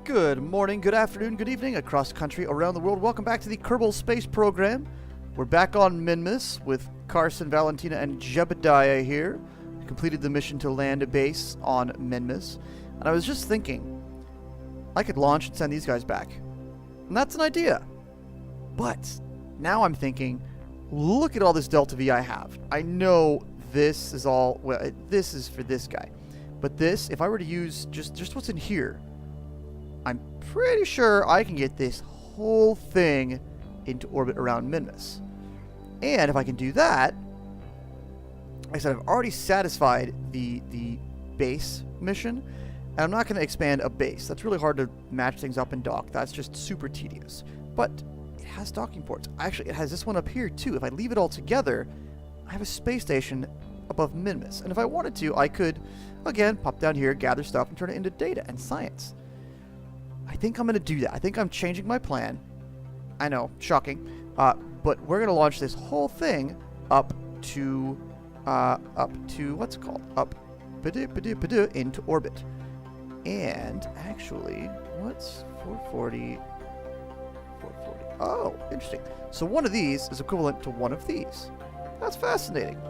Good morning, good afternoon, good evening, across the country, around the world. Welcome back to the Kerbal Space Program. We're back on Minmus with Carson, Valentina, and Jebediah here. We completed the mission to land a base on Minmus. And I was just thinking, I could launch and send these guys back. And that's an idea. But now I'm thinking, look at all this DeltaV I have. I know this is all, well, this is for this guy. But this, if I were to use just what's in here, I'm pretty sure I can get this whole thing into orbit around Minmus. And if I can do that, like I said, I've already satisfied the base mission, and I'm not going to expand a base. That's really hard to match things up and dock. That's just super tedious. But it has docking ports. Actually, it has this one up here too. If I leave it all together, I have a space station above Minmus. And if I wanted to, I could, again, pop down here, gather stuff, and turn it into data and science. I think I'm going to do that. I think I'm changing my plan. I know, shocking. But we're going to launch this whole thing up to what's it called? Up into orbit. And actually, what's 440? 440. Oh, interesting. So one of these is equivalent to one of these. That's fascinating.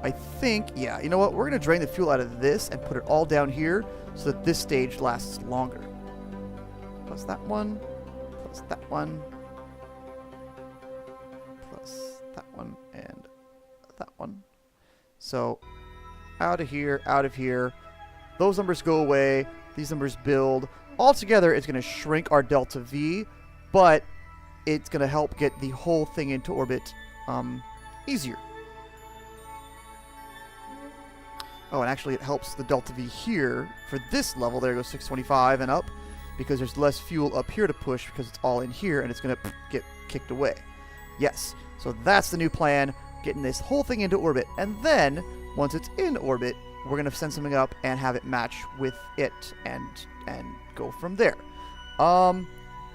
I think, yeah, you know what? We're going to drain the fuel out of this and put it all down here so that this stage lasts longer. Plus that one, plus that one, plus that one, and that one. So, out of here. Those numbers go away. These numbers build. Altogether, it's going to shrink our DeltaV, but it's going to help get the whole thing into orbit easier. Oh, and actually it helps the DeltaV here for this level. There goes 625 and up, because there's less fuel up here to push because it's all in here and it's going to get kicked away. Yes, so that's the new plan, getting this whole thing into orbit. And then, once it's in orbit, we're going to send something up and have it match with it and go from there. We're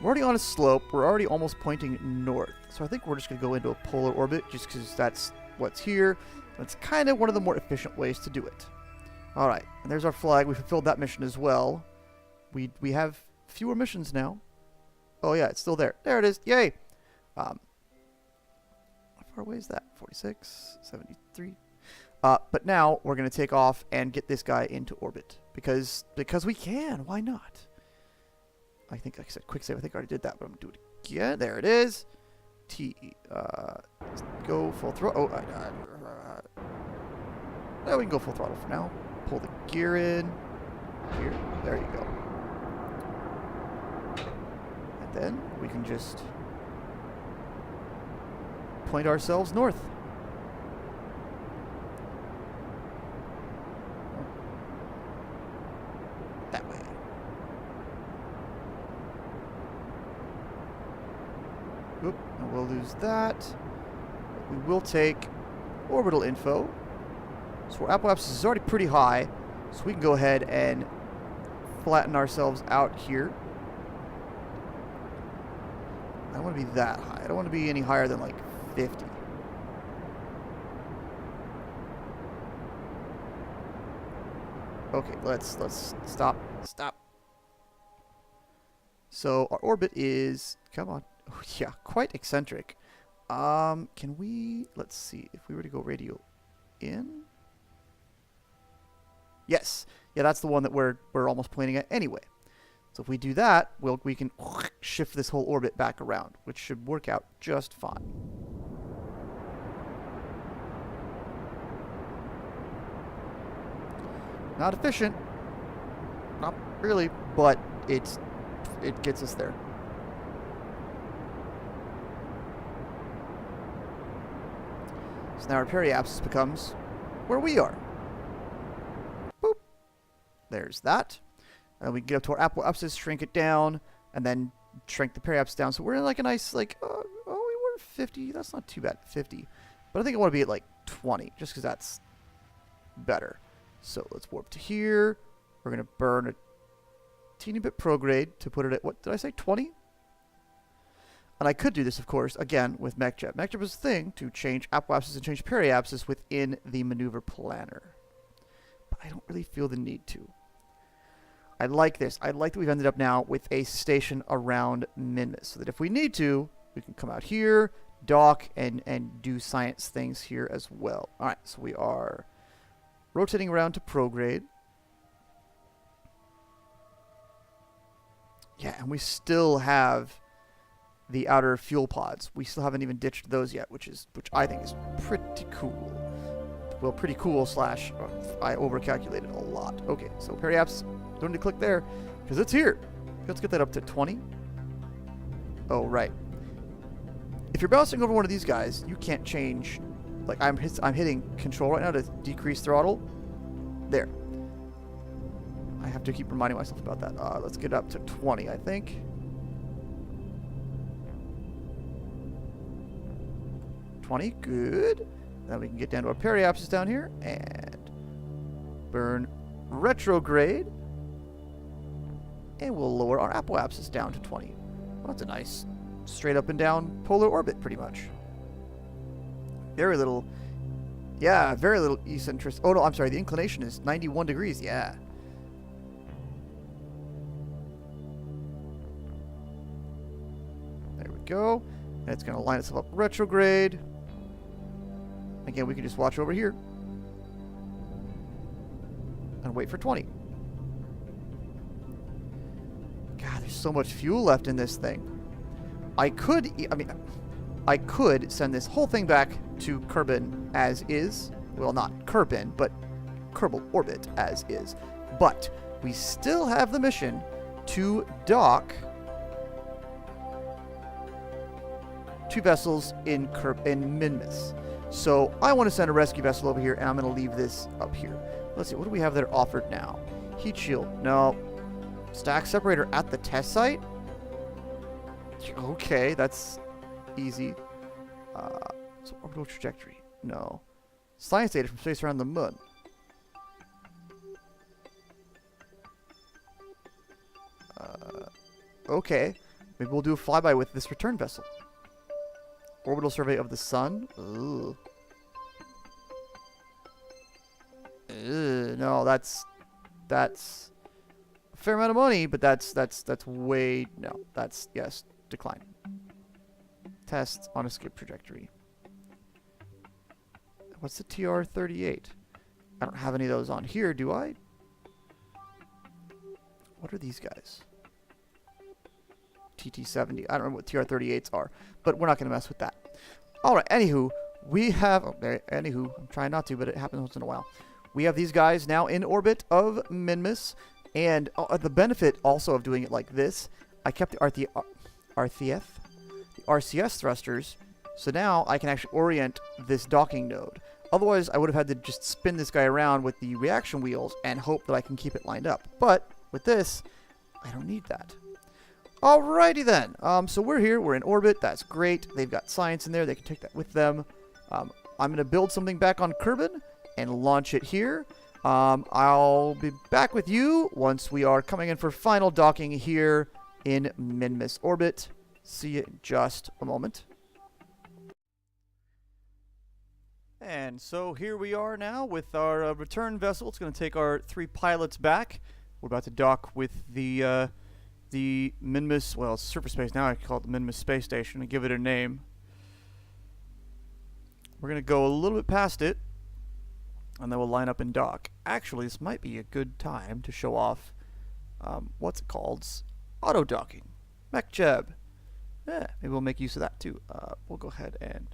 already on a slope. We're already almost pointing north. So I think we're just going to go into a polar orbit just because that's what's here. That's kind of one of the more efficient ways to do it. Alright, and there's our flag. We fulfilled that mission as well. We have fewer missions now. Oh yeah, it's still there. There it is. Yay! How far away is that? 46, 73. But now we're going to take off and get this guy into orbit. Because we can. Why not? I think, like I said, quick save. I think I already did that, but I'm going to do it again. There it is. Go full throttle. We can go full throttle for now. Pull the gear in. Here. There you go. And then we can just point ourselves north. That way. Oop, and we'll lose that. We will take orbital info. So our apoapsis is already pretty high, so we can go ahead and flatten ourselves out here. I don't want to be that high. I don't want to be any higher than like 50. Okay, let's stop. So our orbit is, come on. Oh, yeah, quite eccentric. Can we, let's see, if we were to go radio in? Yes. Yeah, that's the one that we're almost pointing at anyway. So if we do that, we can shift this whole orbit back around, which should work out just fine. Not efficient. Not really, but it gets us there. So now our periapsis becomes where we are. Boop. There's that. And we can get up to our apoapsis, shrink it down, and then shrink the periapsis down. So we're in like a nice, like, we were at 50. That's not too bad, 50. But I think I want to be at like 20, just because that's better. So let's warp to here. We're going to burn a teeny bit prograde to put it at, what did I say, 20? And I could do this, of course, again, with MechJet. MechJet is a thing to change apoapsis and change periapsis within the maneuver planner. But I don't really feel the need to. I like this. I like that we've ended up now with a station around Minmus, so that if we need to, we can come out here, dock, and do science things here as well. All right, so we are rotating around to prograde. Yeah, and we still have the outer fuel pods. We still haven't even ditched those yet, which I think is pretty cool. Well, pretty cool slash I overcalculated a lot. Okay, so periapps, don't need to click there because it's here. Let's get that up to 20. Oh, right. If you're bouncing over one of these guys, you can't change. Like I'm hitting control right now to decrease throttle. There. I have to keep reminding myself about that. Let's get up to 20, I think. 20, good. Then we can get down to our periapsis down here and burn retrograde. And we'll lower our apoapsis down to 20. Well, that's a nice straight up and down polar orbit, pretty much. Very little, yeah, very little eccentricity. Oh no, I'm sorry, the inclination is 91 degrees, yeah. There we go. And it's going to line itself up retrograde. Again, we can just watch over here and wait for 20. God, there's so much fuel left in this thing. I could send this whole thing back to Kerbin as is. Well, not Kerbin, but Kerbal orbit as is. But we still have the mission to dock 2 vessels in Minmus. So I want to send a rescue vessel over here, and I'm going to leave this up here. Let's see, what do we have that are offered now? Heat shield. No. Stack separator at the test site? Okay, that's easy. So orbital trajectory. No. Science data from space around the moon. Okay. Maybe we'll do a flyby with this return vessel. Orbital survey of the sun. Ugh. No, that's a fair amount of money, but that's way no. That's yes, decline. Tests on escape trajectory. What's the TR38? I don't have any of those on here, do I? What are these guys? TT70. I don't remember what TR38s are, but we're not going to mess with that. All right. Anywho, we have. Oh, there. Anywho, I'm trying not to, but it happens once in a while. We have these guys now in orbit of Minmus, and the benefit also of doing it like this, I kept the RCS thrusters, so now I can actually orient this docking node. Otherwise, I would have had to just spin this guy around with the reaction wheels and hope that I can keep it lined up. But with this, I don't need that. Alrighty then. So we're here. We're in orbit. That's great. They've got science in there. They can take that with them. I'm going to build something back on Kerbin and launch it here. I'll be back with you once we are coming in for final docking here in Minmus orbit. See you in just a moment. And so here we are now with our return vessel. It's going to take our 3 pilots back. We're about to dock with the Minmus, well, it's Surface Space now. I call it the Minmus Space Station and give it a name. We're going to go a little bit past it, and then we'll line up and dock. Actually, this might be a good time to show off, what's it called? Auto docking. MechJeb. Yeah, maybe we'll make use of that too. We'll go ahead and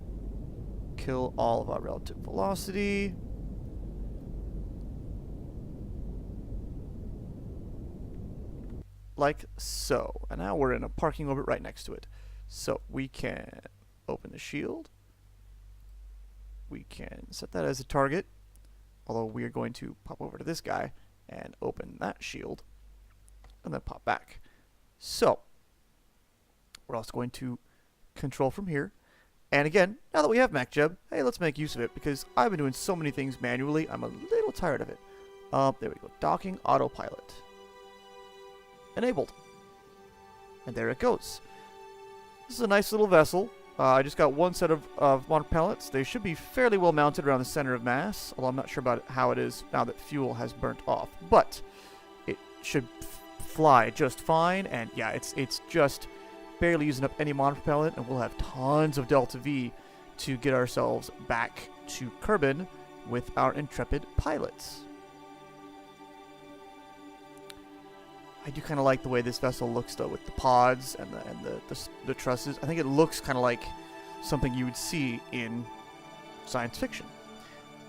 kill all of our relative velocity. Like so. And now we're in a parking orbit right next to it. So we can open the shield. We can set that as a target. Although we are going to pop over to this guy and open that shield. And then pop back. So we're also going to control from here. And again, now that we have MechJeb, hey, let's make use of it because I've been doing so many things manually, I'm a little tired of it. There we go. Docking autopilot. Enabled. And there it goes. This is a nice little vessel. I just got one set of monitor pellets. They should be fairly well mounted around the center of mass, although I'm not sure about how it is now that fuel has burnt off. But it should fly just fine. And yeah, it's just barely using up any monopropellant, and we'll have tons of Delta V to get ourselves back to Kerbin with our intrepid pilots. I do kind of like the way this vessel looks, though, with the pods and the trusses. I think it looks kind of like something you would see in science fiction.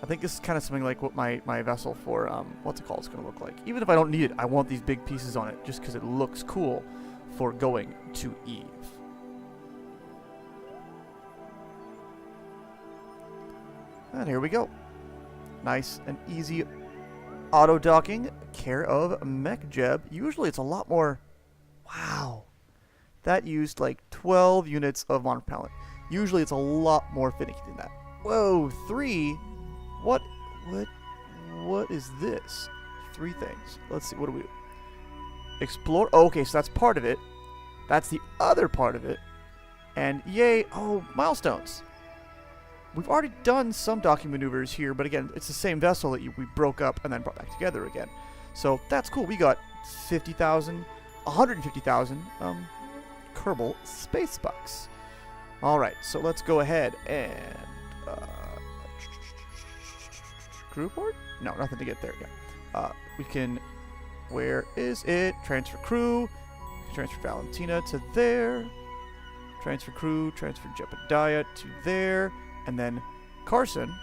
I think this is kind of something like what my vessel for, what's it called, is going to look like. Even if I don't need it, I want these big pieces on it just because it looks cool for going to Eve. And here we go. Nice and easy auto docking, care of MechJeb. Usually it's a lot more. Wow. That used like 12 units of monopropellant. Usually it's a lot more finicky than that. Whoa, 3? What is this? 3 things. Let's see, what do we do? Explore. Oh, okay, so that's part of it. That's the other part of it. And yay, oh, milestones. We've already done some docking maneuvers here, but again, it's the same vessel that we broke up and then brought back together again. So that's cool. We got 150,000 Kerbal space bucks. All right, so let's go ahead and crew board? No, nothing to get there yet. We can. Where is it? Transfer crew. Transfer Valentina to there. Transfer crew. Transfer Jebediah to there. And then Carson,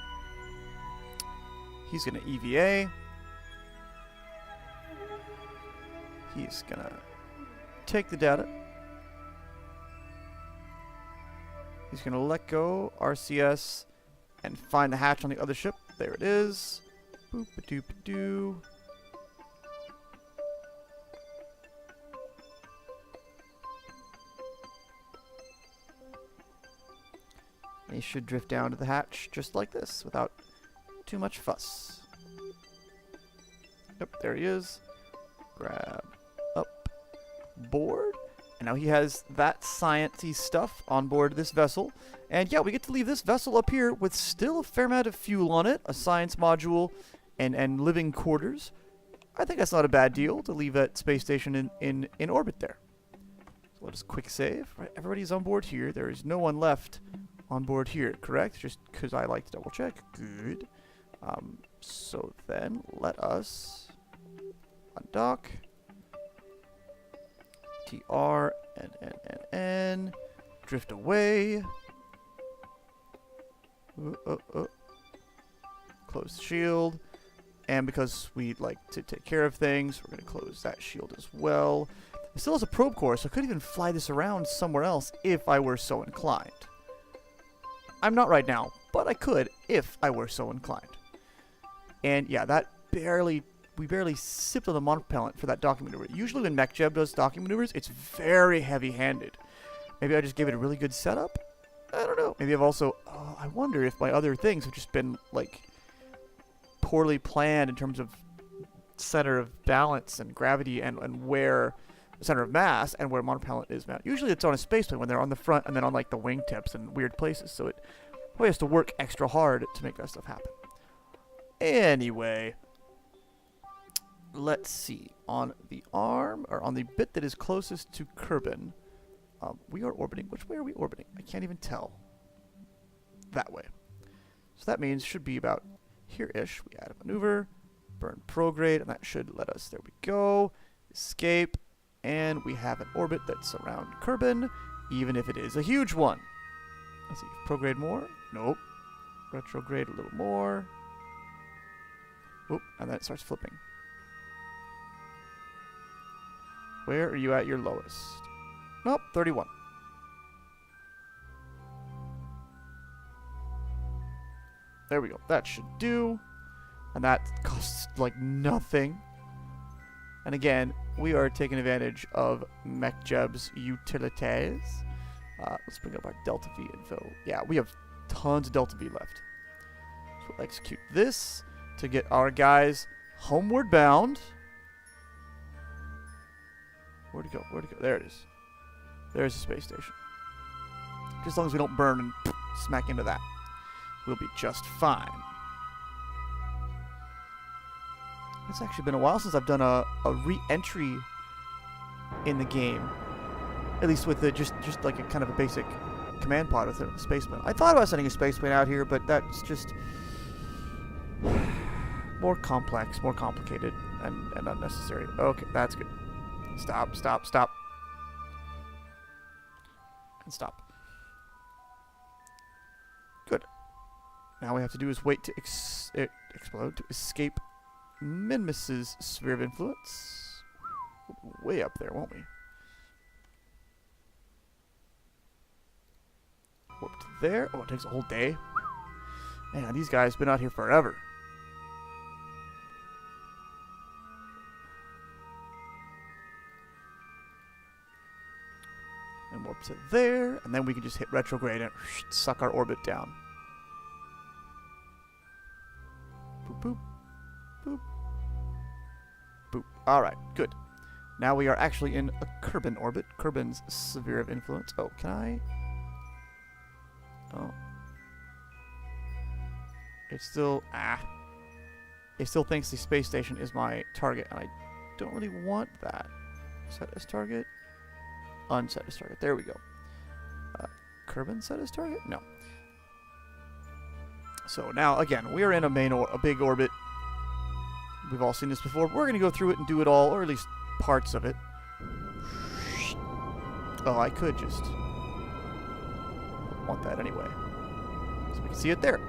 he's going to EVA. He's going to take the data. He's going to let go RCS and find the hatch on the other ship. There it is. Boop-a-doop-a-doo. He should drift down to the hatch just like this without too much fuss. Yep, there he is. Grab up board. And now he has that sciencey stuff on board this vessel. And yeah, we get to leave this vessel up here with still a fair amount of fuel on it, a science module, and living quarters. I think that's not a bad deal to leave that space station in orbit there. So let us quick save. Right, everybody's on board here. There is no one left on board here, correct? Just because I like to double check. Good. So then let us undock. TR and drift away. Close the shield. And because we like to take care of things, we're going to close that shield as well. It still has a probe core, so I could even fly this around somewhere else if I were so inclined. I'm not right now, but I could if I were so inclined. And yeah, we barely sipped on the monopropellant for that docking maneuver. Usually when MechJeb does docking maneuvers, it's very heavy-handed. Maybe I just gave it a really good setup? I don't know. Maybe I've also... I wonder if my other things have just been, like, poorly planned in terms of center of balance and gravity and where... center of mass and where monopropellant is mounted. Usually it's on a spaceplane when they're on the front and then on, like, the wingtips and weird places. So it probably has to work extra hard to make that stuff happen. Anyway... let's see. On the arm, or on the bit that is closest to Kerbin, we are orbiting. Which way are we orbiting? I can't even tell. That way. So that means should be about here-ish. We add a maneuver, burn prograde, and that should let us, there we go, escape, and we have an orbit that's around Kerbin, even if it is a huge one. Let's see, prograde more? Nope. Retrograde a little more. Oop, and then it starts flipping. Where are you at your lowest? Nope, 31. There we go. That should do. And that costs like nothing. And again, we are taking advantage of MechJeb's utilities. Let's bring up our Delta V info. Yeah, we have tons of Delta V left. So we'll execute this to get our guys homeward bound. Where'd it go? Where'd it go? There it is. There's the space station. Just as long as we don't burn and smack into that, we'll be just fine. It's actually been a while since I've done a re-entry in the game. At least with the just like a kind of a basic command pod with a spaceman. I thought about sending a spaceman out here, but that's just more complex, more complicated, and unnecessary. Okay, that's good. Stop, stop, stop. And stop. Good. Now we have to do is wait to explode, to escape Minmus's sphere of influence. Way up there, won't we? Warp to there. Oh, it takes a whole day. Man, these guys been out here forever. And warp to there, and then we can just hit retrograde and suck our orbit down. Boop, boop, boop, boop. Alright, good. Now we are actually in a Kerbin orbit. Kerbin's sphere of influence. Oh, can I? Oh. It still... It still thinks the space station is my target, and I don't really want that. Set as target. Unset as target. There we go. Kerbin set as target? No. So now, again, we are in a big orbit. We've all seen this before. We're going to go through it and do it all, or at least parts of it. Oh, I could just... want that anyway. So we can see it there.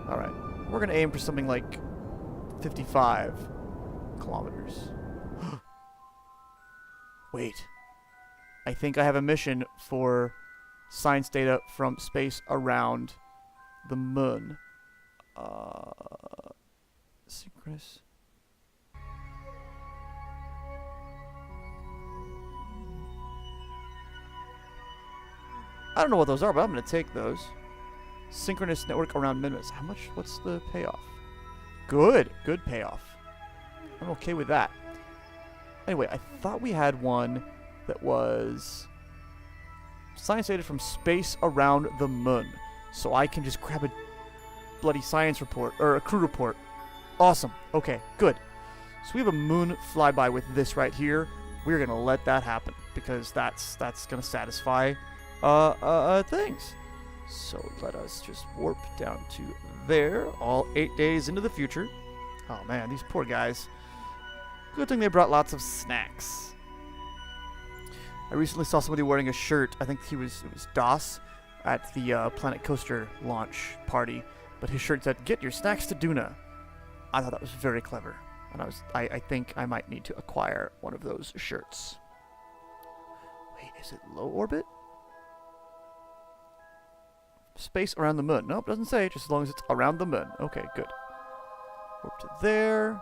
Alright, we're going to aim for something like 55 kilometers. Wait. I think I have a mission for science data from space around the moon. Synchronous. I don't know what those are, but I'm going to take those. Synchronous network around Minmus. How much? What's the payoff? Good. Good payoff. I'm okay with that. Anyway, I thought we had one that was science data from space around the moon. So I can just grab a bloody science report, or a crew report. Awesome. Okay, good. So we have a moon flyby with this right here. We're going to let that happen, because that's going to satisfy things. So let us just warp down to there, all 8 days into the future. Oh man, these poor guys. Good thing they brought lots of snacks. I recently saw somebody wearing a shirt. I think it was DOS at the Planet Coaster launch party, but his shirt said, "Get your snacks to Duna." I thought that was very clever, and I think I might need to acquire one of those shirts. Wait, is it low orbit? Space around the moon. Nope, doesn't say, just as long as it's around the moon. Okay, good. Warp to there.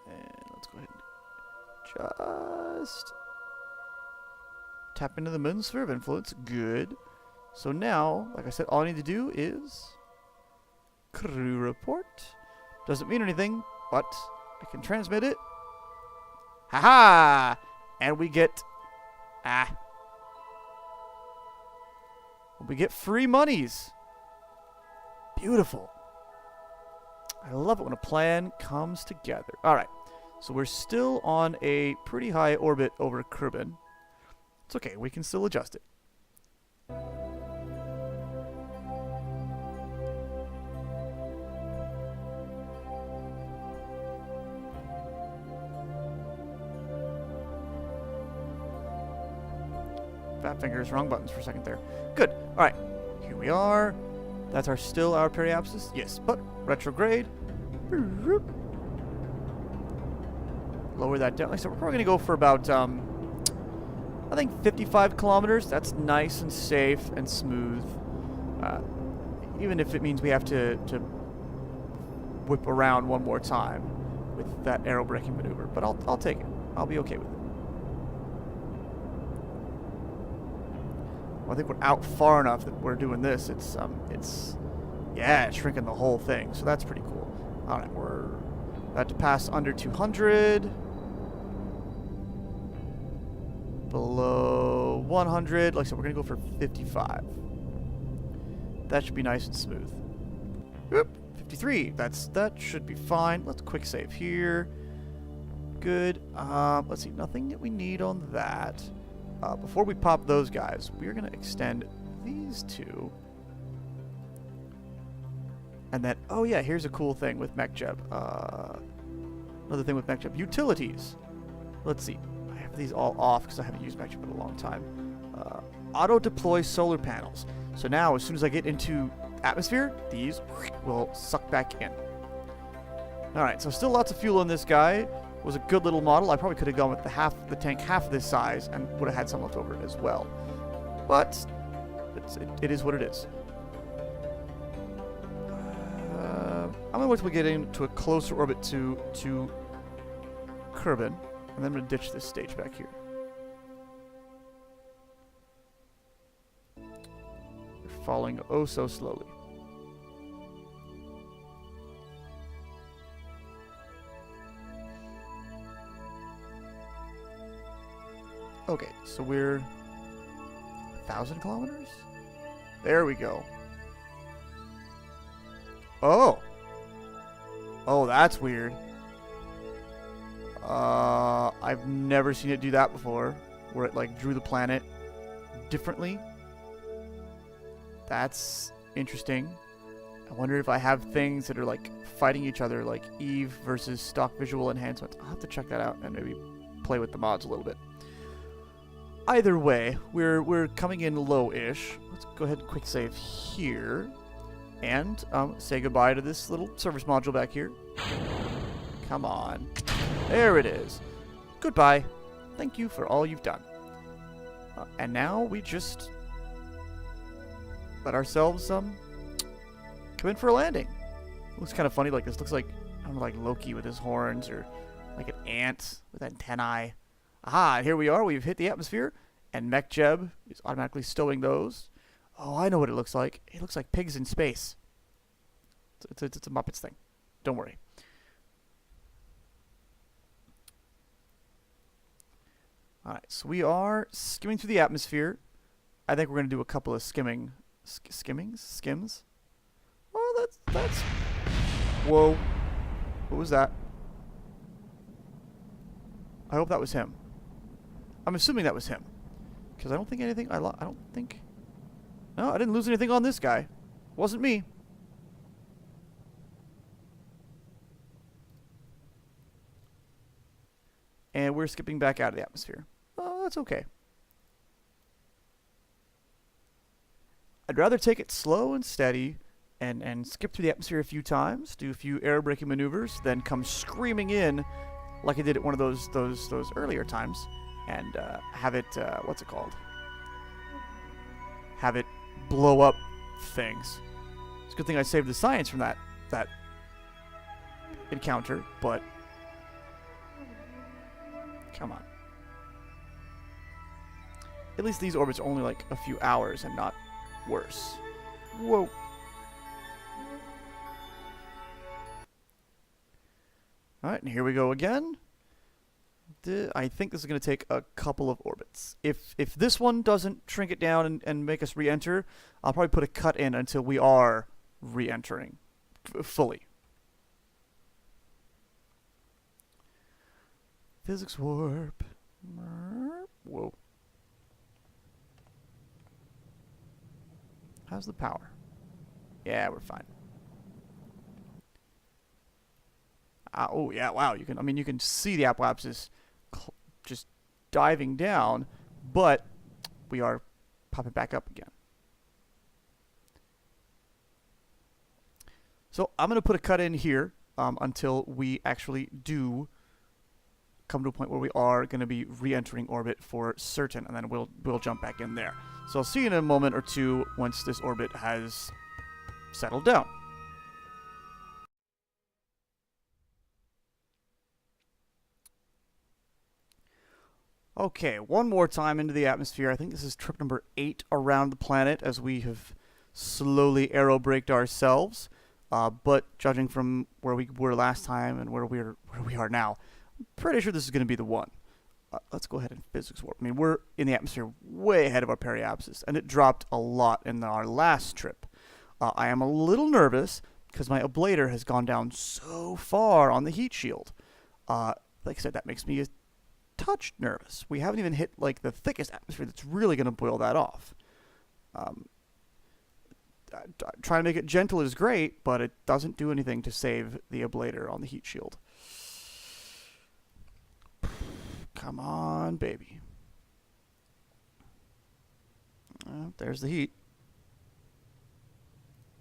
And let's go ahead and just tap into the moon's sphere of influence. Good. So now, like I said, all I need to do is crew report. Doesn't mean anything, but I can transmit it. Haha! And we get... we get free monies. Beautiful. I love it when a plan comes together. Alright. So we're still on a pretty high orbit over Kerbin. It's okay. We can still adjust it. Fat fingers, wrong buttons for a second there. Good. All right. Here we are. That's still our periapsis. Yes, but retrograde. Lower that down. Like I said, we're probably going to go for about, I think 55 kilometers. That's nice and safe and smooth. Even if it means we have to whip around one more time with that aero braking maneuver. But I'll take it. I'll be okay with it. Well, I think we're out far enough that we're doing this. It's shrinking the whole thing. So that's pretty cool. All right, we're That to pass under 200. Below 100. Like I said, we're going to go for 55. That should be nice and smooth. Whoop, 53. That should be fine. Let's quick save here. Good. Let's see. Nothing that we need on that. Before we pop those guys, we're going to extend these two. And then, oh yeah, here's a cool thing with MechJeb. Another thing with MechJeb. Utilities. Let's see. I have these all off because I haven't used MechJeb in a long time. Auto-deploy solar panels. So now, as soon as I get into atmosphere, these will suck back in. Alright, so still lots of fuel in this guy. Was a good little model. I probably could have gone with the tank half this size and would have had some left over as well. But it is what it is. I'm going to wait till we get into a closer orbit to Kerbin, and then I'm going to ditch this stage back here. They're falling oh so slowly. Okay, so we're 1,000 kilometers? There we go. Oh! Oh, that's weird. I've never seen it do that before, where it like drew the planet differently. That's interesting. I wonder if I have things that are like fighting each other, like Eve versus stock visual enhancements. I'll have to check that out and maybe play with the mods a little bit. Either way, we're coming in low-ish. Let's go ahead and quick save here. And say goodbye to this little service module back here. Come on. There it is. Goodbye. Thank you for all you've done. And now we just let ourselves come in for a landing. Looks kind of funny. Like this looks like, I don't know, like Loki with his horns, or like an ant with antennae. Aha, here we are. We've hit the atmosphere, and MechJeb is automatically stowing those. Oh, I know what it looks like. It looks like pigs in space. It's a Muppets thing. Don't worry. Alright, so we are skimming through the atmosphere. I think we're going to do a couple of skims? Oh, that's... Whoa. What was that? I hope that was him. I'm assuming that was him. Because I don't think anything... I don't think... No, I didn't lose anything on this guy. Wasn't me. And we're skipping back out of the atmosphere. Oh, that's okay. I'd rather take it slow and steady and skip through the atmosphere a few times, do a few air braking maneuvers, then come screaming in like I did at one of those earlier times, and have it, what's it called? Have it blow up things. It's a good thing I saved the science from that encounter, but come on. At least these orbits are only like a few hours and not worse. Whoa. Alright, and here we go again. I think this is going to take a couple of orbits. If this one doesn't shrink it down and make us re-enter, I'll probably put a cut in until we are re-entering fully. Physics warp. Whoa. How's the power? Yeah, we're fine. Oh yeah, wow. You can see the apoapsis just diving down, but we are popping back up again. So I'm going to put a cut in here until we actually do come to a point where we are going to be re-entering orbit for certain, and then we'll jump back in there. So I'll see you in a moment or two once this orbit has settled down. Okay, one more time into the atmosphere. I think this is trip number 8 around the planet as we have slowly aerobraked ourselves. But judging from where we were last time and where we are now, I'm pretty sure this is going to be the one. Let's go ahead and physics warp. I mean, we're in the atmosphere way ahead of our periapsis, and it dropped a lot in our last trip. I am a little nervous because my ablator has gone down so far on the heat shield. Like I said, that makes me a touch nervous. We haven't even hit like the thickest atmosphere that's really going to boil that off. Trying to make it gentle is great, but it doesn't do anything to save the ablator on the heat shield. Come on, baby. There's the heat.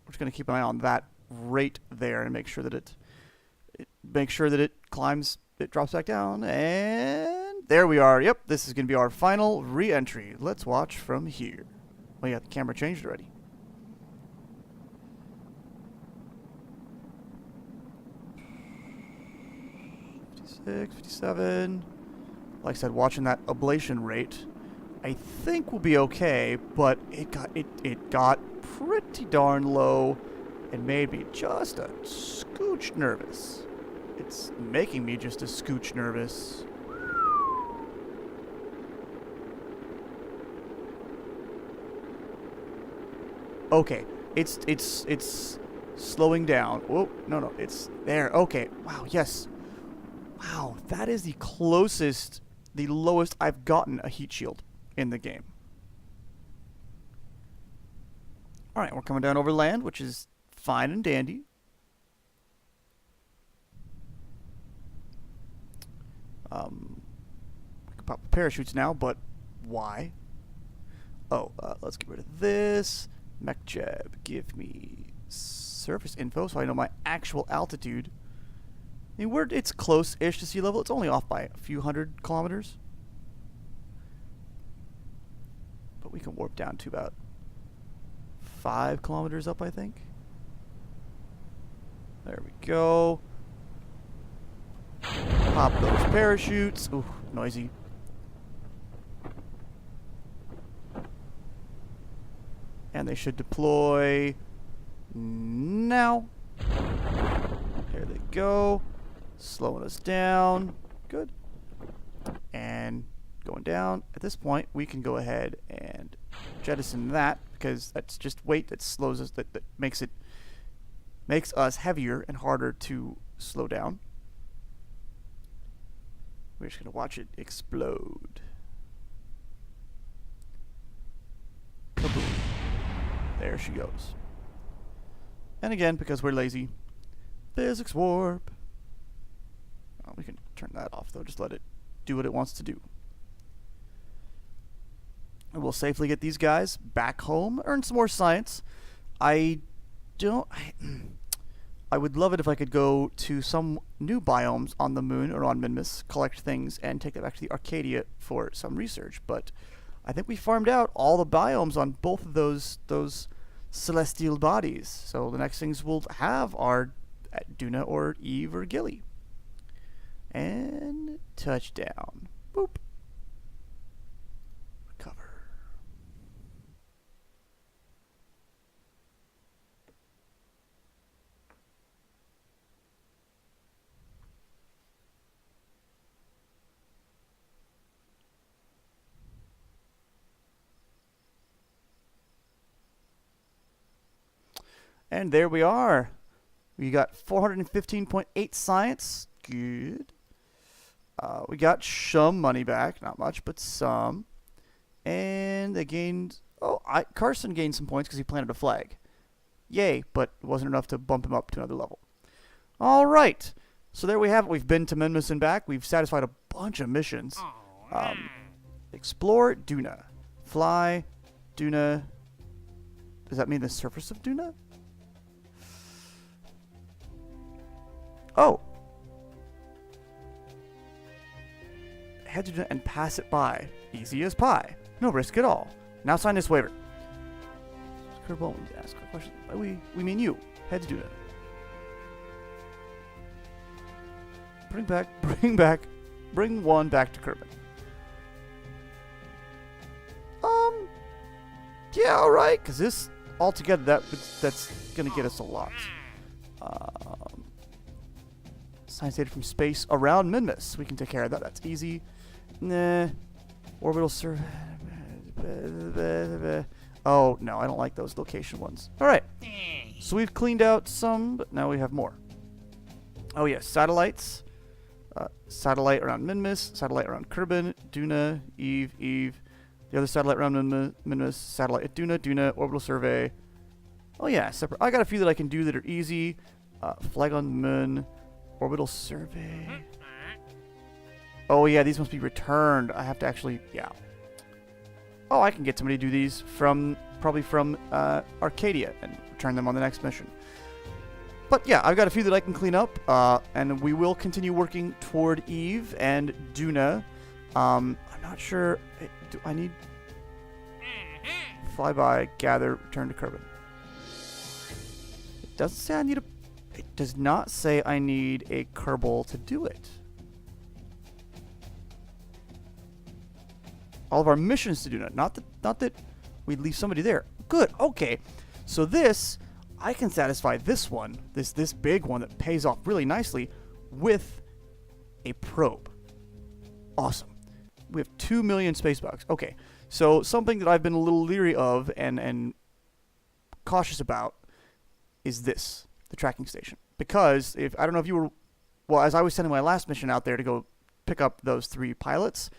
We're just going to keep an eye on that rate there and make sure that it climbs, it drops back down, and there we are. Yep, this is going to be our final re-entry. Let's watch from here. Oh yeah, the camera changed already. 56, 57. Like I said, watching that ablation rate, I think we'll be okay, but it got pretty darn low and made me just a scooch nervous. It's making me just a scooch nervous. Okay, it's slowing down. Whoa, no, it's there. Okay, wow, yes. Wow, that is the closest, the lowest I've gotten a heat shield in the game. Alright, we're coming down over land, which is fine and dandy. We can pop the parachutes now, but why? Oh, let's get rid of this. MechJeb, give me surface info so I know my actual altitude. I mean, it's close-ish to sea level. It's only off by a few hundred kilometers. But we can warp down to about 5 kilometers up, I think. There we go. Pop those parachutes. Ooh, noisy. And they should deploy now. There they go. Slowing us down. Good. And going down. At this point, we can go ahead and jettison that because that's just weight that slows us, that makes us heavier and harder to slow down. We're just going to watch it explode. Kaboom. There she goes. And again, because we're lazy, physics warp. Oh, we can turn that off though, just let it do what it wants to do. And we'll safely get these guys back home, earn some more science. I would love it if I could go to some new biomes on the moon or on Minmus, collect things, and take that back to the Arcadia for some research. But I think we farmed out all the biomes on both of those celestial bodies. So the next things we'll have are Duna or Eve or Gilly. And touchdown. Boop. Recover. And there we are. We got 415.8 science. Good. We got some money back. Not much, but some. And they gained... Oh, Carson gained some points because he planted a flag. Yay, but it wasn't enough to bump him up to another level. All right. So there we have it. We've been to Minmus and back. We've satisfied a bunch of missions. Explore Duna. Fly Duna. Does that mean the surface of Duna? Oh. Head to Duna and pass it by. Easy as pie. No risk at all. Now sign this waiver. Kerbal, we need to ask a question. We mean you. Head to Duna. Bring one back to Kerbin. Yeah, alright, because this, altogether, that's going to get us a lot. Science data from space around Minmus. We can take care of that. That's easy. Nah. Orbital survey. Oh, no, I don't like those location ones. All right. So we've cleaned out some, but now we have more. Oh, yes, satellites. Satellite around Minmus, satellite around Kerbin, Duna, Eve. The other satellite around Minmus, satellite at Duna, orbital survey. Oh, yeah, separate. I got a few that I can do that are easy. Flag on the moon, orbital survey. Oh, yeah, these must be returned. I have to actually, yeah. Oh, I can get somebody to do these probably from Arcadia and return them on the next mission. But yeah, I've got a few that I can clean up, and we will continue working toward Eve and Duna. I'm not sure. Do I need flyby, gather, return to Kerbin? It doesn't say I need a. It does not say I need a Kerbal to do it. All of our missions to Duna. Not that we'd leave somebody there. Good. Okay. So this. I can satisfy this one, this big one that pays off really nicely, with a probe. Awesome. We have 2 million space bucks. Okay, so something that I've been a little leery of and cautious about is this, the tracking station. Because I don't know if you were, well, as I was sending my last mission out there to go pick up those 3 pilots,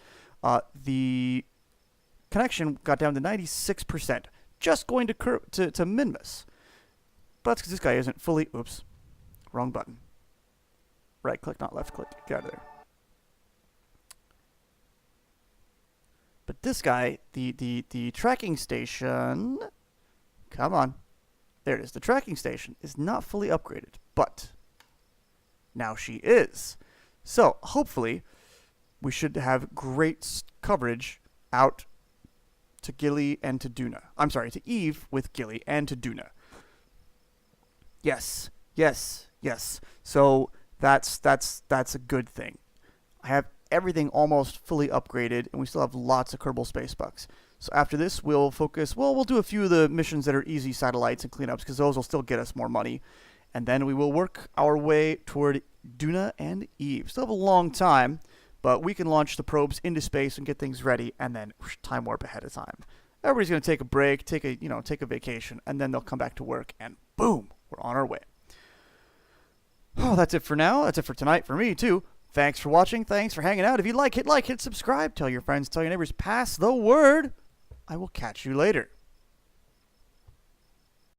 the connection got down to 96%, just going to Minmus. But that's because this guy isn't fully... Oops. Wrong button. Right click, not left click. Get out of there. But this guy, the tracking station... Come on. There it is. The tracking station is not fully upgraded. But now she is. So, hopefully, we should have great coverage out to Gilly and to Duna. I'm sorry, to Eve with Gilly and to Duna. Yes. So that's a good thing. I have everything almost fully upgraded, and we still have lots of Kerbal space bucks. So after this, we'll focus. Well, we'll do a few of the missions that are easy satellites and cleanups, because those will still get us more money, and then we will work our way toward Duna and Eve. Still have a long time, but we can launch the probes into space and get things ready, and then time warp ahead of time. Everybody's going to take a break, take a vacation, and then they'll come back to work, and boom. We're on our way. Oh, that's it for now. That's it for tonight for me, too. Thanks for watching. Thanks for hanging out. If you like, hit subscribe. Tell your friends, tell your neighbors. Pass the word. I will catch you later.